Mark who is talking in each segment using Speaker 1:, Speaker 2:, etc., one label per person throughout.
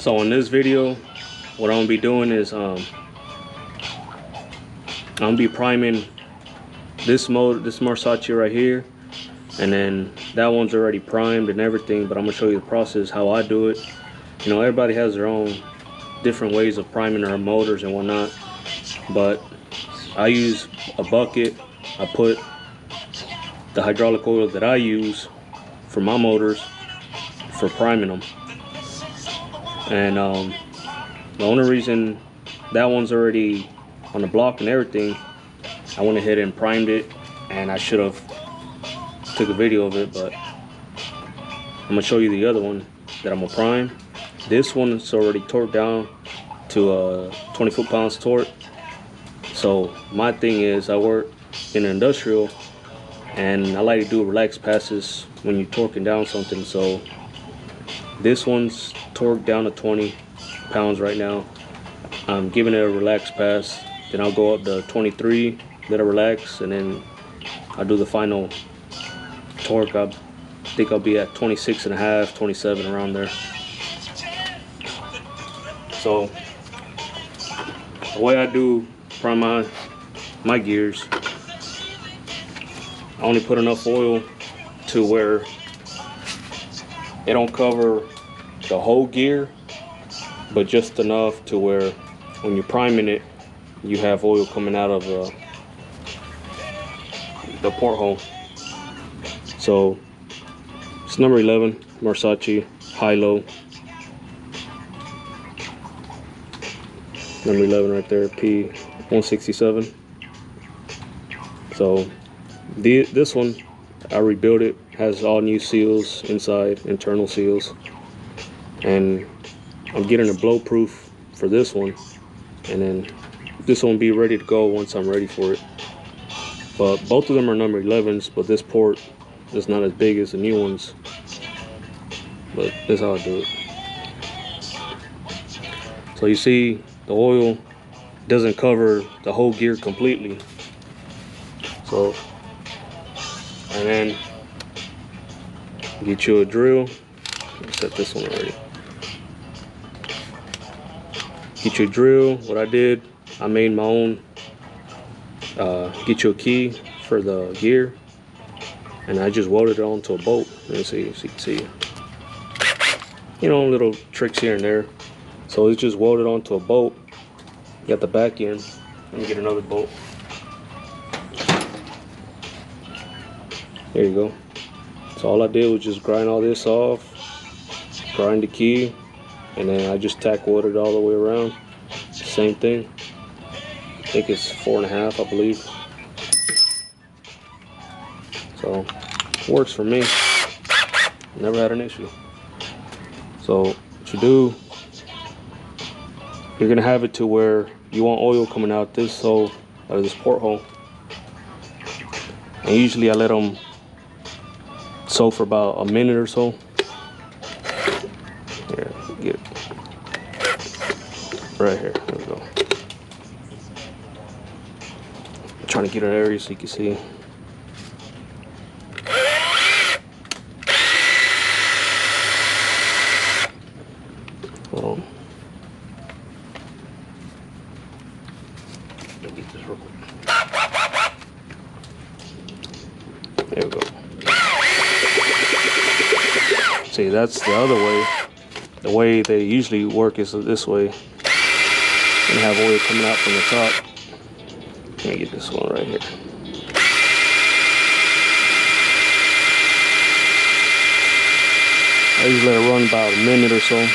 Speaker 1: So in this video, what I'm gonna be doing is I'm gonna be priming this Marzocchi right here, and then that one's already primed and everything, but I'm gonna show you the process how I do it. You know, everybody has their own different ways of priming their motors and whatnot, but I use a bucket. I put the hydraulic oil that I use for my motors for priming them, and the only reason that one's already on the block and everything, I went ahead and primed it, and I should have took a video of it, but I'm gonna show you the other one that I'm gonna prime. This one is already torqued down to a 20 foot-pounds torque. So my thing is, I work in an industrial, and I like to do relaxed passes when you're torquing down something. So this one's torqued down to 20 pounds right now. I'm giving it a relaxed pass. Then I'll go up to 23, let it relax, and then I'll do the final torque. I think I'll be at 26 and a half, 27, around there. So the way I do prime my gears, I only put enough oil to where it don't cover the whole gear, but just enough to where when you're priming it, you have oil coming out of the porthole. So it's number 11 Marzocchi high-low. Number 11 right there, P167. So this one, I rebuilt it, has all new seals inside, internal seals, and I'm getting a blow proof for this one, and then this one will be ready to go once I'm ready for it. But both of them are number 11s, but this port is not as big as the new ones, but that's how I do it. So you see, the oil doesn't cover the whole gear completely. So, and then get you a drill. Set this one already. Get you a drill. What I did, I made my own. Get you a key for the gear, and I just welded it onto a bolt. Let's see if you can see. You know, little tricks here and there. So it's just welded onto a bolt. Got the back end. Let me get another bolt. There you go. So all I did was just grind all this off, grind the key, and then I just tack welded all the way around. Same thing. I think it's 4.5, I believe. So works for me. Never had an issue. So what you do, you're gonna have it to where you want oil coming out this hole, out of this porthole. And usually I let them soak for about a minute or so. Here, get it. Right here. There we go. I'm trying to get an area so you can see. Hold on. Let me get this real quick. There we go. See, that's the other way. The way they usually work is this way. And have oil coming out from the top. Let me get this one right here. I usually let it run about a minute or so.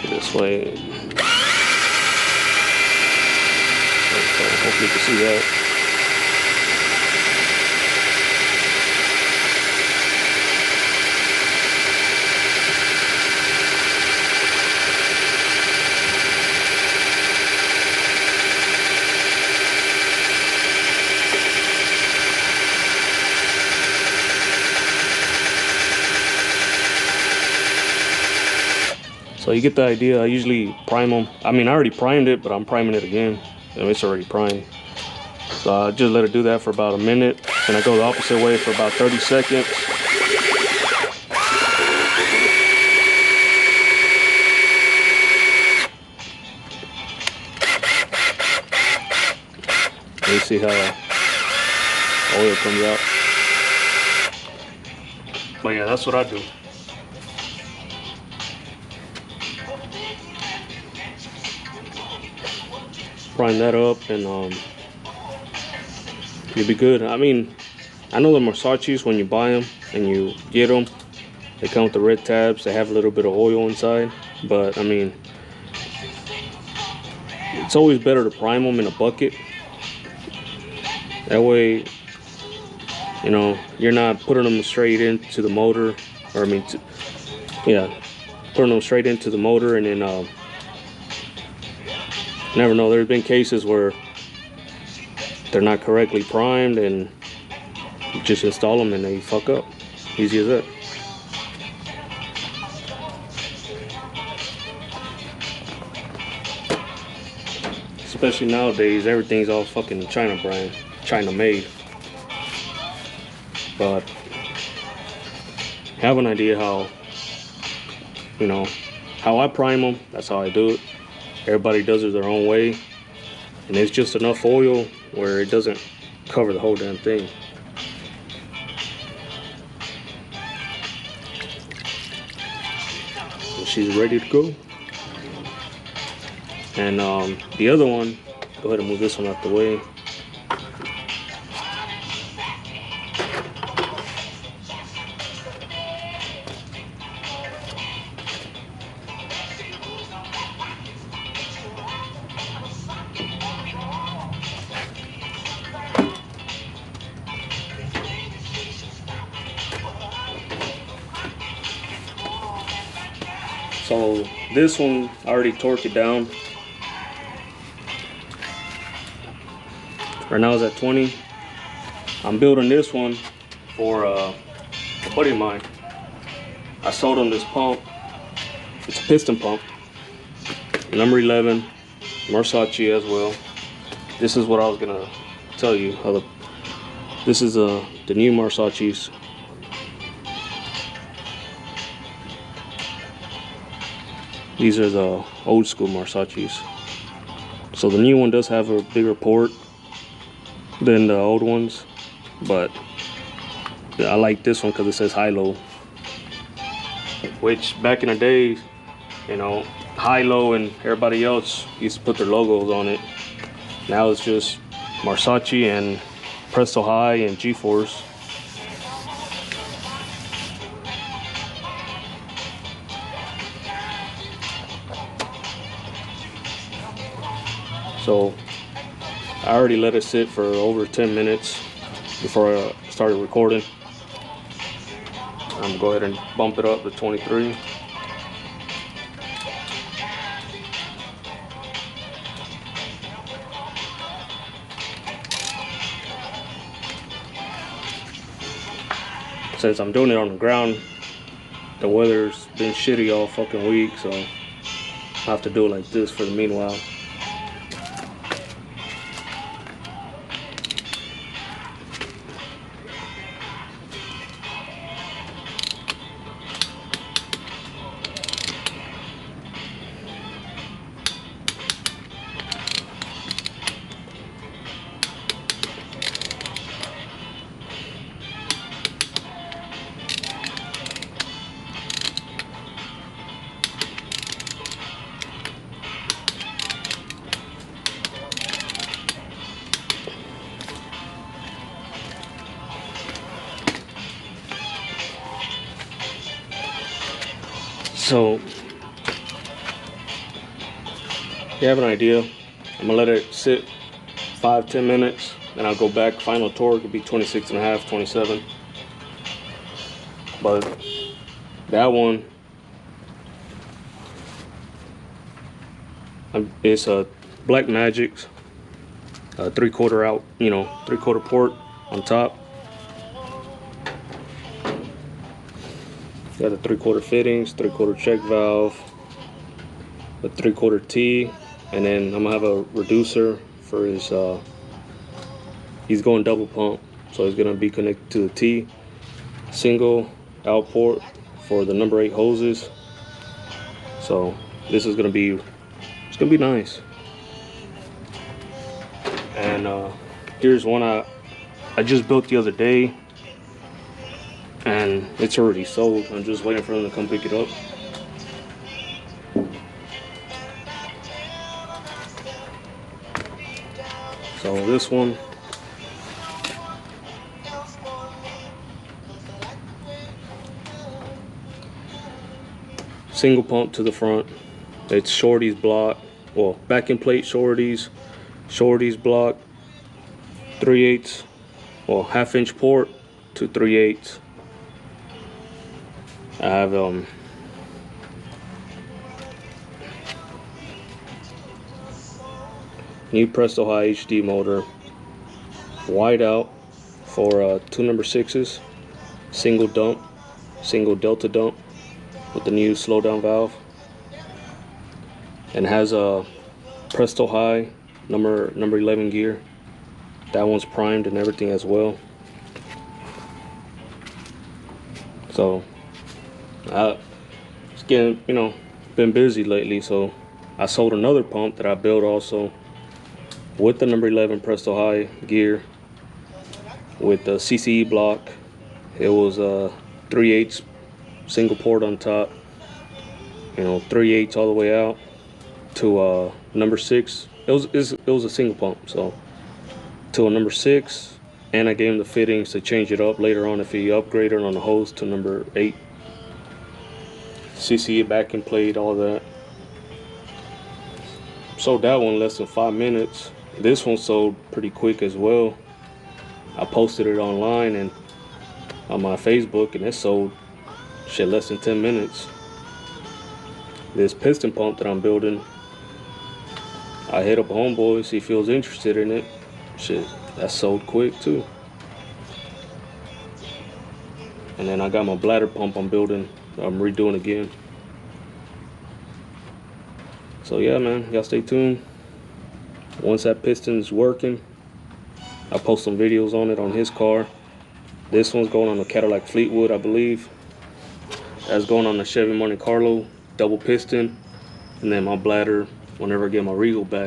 Speaker 1: This way. Okay, hopefully you can see that. So you get the idea. I usually prime them. I mean, I already primed it, but I'm priming it again. It's already primed. So I just let it do that for about a minute. Then I go the opposite way for about 30 seconds. And you see how oil comes out. But yeah, that's what I do. Prime that up and you'll be good. I mean, I know the Marzocchis, when you buy them and you get them, they come with the red tabs. They have a little bit of oil inside, but I mean, it's always better to prime them in a bucket. That way, you know, you're not putting them straight into the motor, or I mean, putting them straight into the motor, and then never know. There's been cases where they're not correctly primed, and you just install them and they fuck up. Easy as that. Especially nowadays, everything's all fucking China brand, China made. But have an idea how, you know, how I prime them. That's how I do it. Everybody does it their own way, and it's just enough oil where it doesn't cover the whole damn thing. So she's ready to go. And the other one, go ahead and move this one out the way. So this one, I already torqued it down. Right now it's at 20. I'm building this one for a buddy of mine. I sold him this pump. It's a piston pump, number 11, Marzocchi as well. This is what I was gonna tell you. This is the new Marzocchis. These are the old school Marzocchis. So the new one does have a bigger port than the old ones, but I like this one because it says high-low. Which back in the day, you know, high-low and everybody else used to put their logos on it. Now it's just Marzocchi and Presto High and G-Force. So I already let it sit for over 10 minutes before I started recording. I'm gonna go ahead and bump it up to 23. Since I'm doing it on the ground, the weather's been shitty all fucking week, so I have to do it like this for the meanwhile. So you have an idea. I'm gonna let it sit 5-10 minutes, then I'll go back. Final torque will be 26.5, 27. But that one, it's a Black Magic's 3/4 out, you know, 3/4 port on top. Got the 3/4 fittings, 3/4 check valve, a 3/4 T, and then I'm gonna have a reducer for his he's going double pump, so it's gonna be connected to the T. Single out port for the number 8 hoses. So this is gonna be, it's gonna be nice. And here's one I just built the other day, and it's already sold. I'm just waiting for them to come pick it up. So this one, single pump to the front. It's Shorty's block, well, backing plate Shorty's block, 3/8, well, 1/2 inch port to 3/8. I have new Presto High HD motor, wide out for 2 number 6s, single dump, single delta dump with the new slow down valve, and has a Presto High number 11 gear. That one's primed and everything as well. So it's getting, you know, been busy lately, so I sold another pump that I built also with the number 11 Presto High gear with the CCE block. It was 3/8 single port on top, you know, 3/8 all the way out to number 6. It was a single pump, so to a number 6, and I gave him the fittings to change it up later on if he upgraded on the hose to number 8. CCE backing plate, all that. Sold that one less than 5 minutes. This one sold pretty quick as well. I posted it online and on my Facebook, and it sold shit less than 10 minutes. This piston pump that I'm building, I hit up a homeboy, see if he was interested in it. Shit, that sold quick too. And then I got my bladder pump I'm building, I'm redoing again. So yeah, man, y'all stay tuned. Once that piston's working, I'll post some videos on it on his car. This one's going on the Cadillac Fleetwood, I believe. That's going on the Chevy Monte Carlo double piston. And then my bladder, whenever I get my Regal back.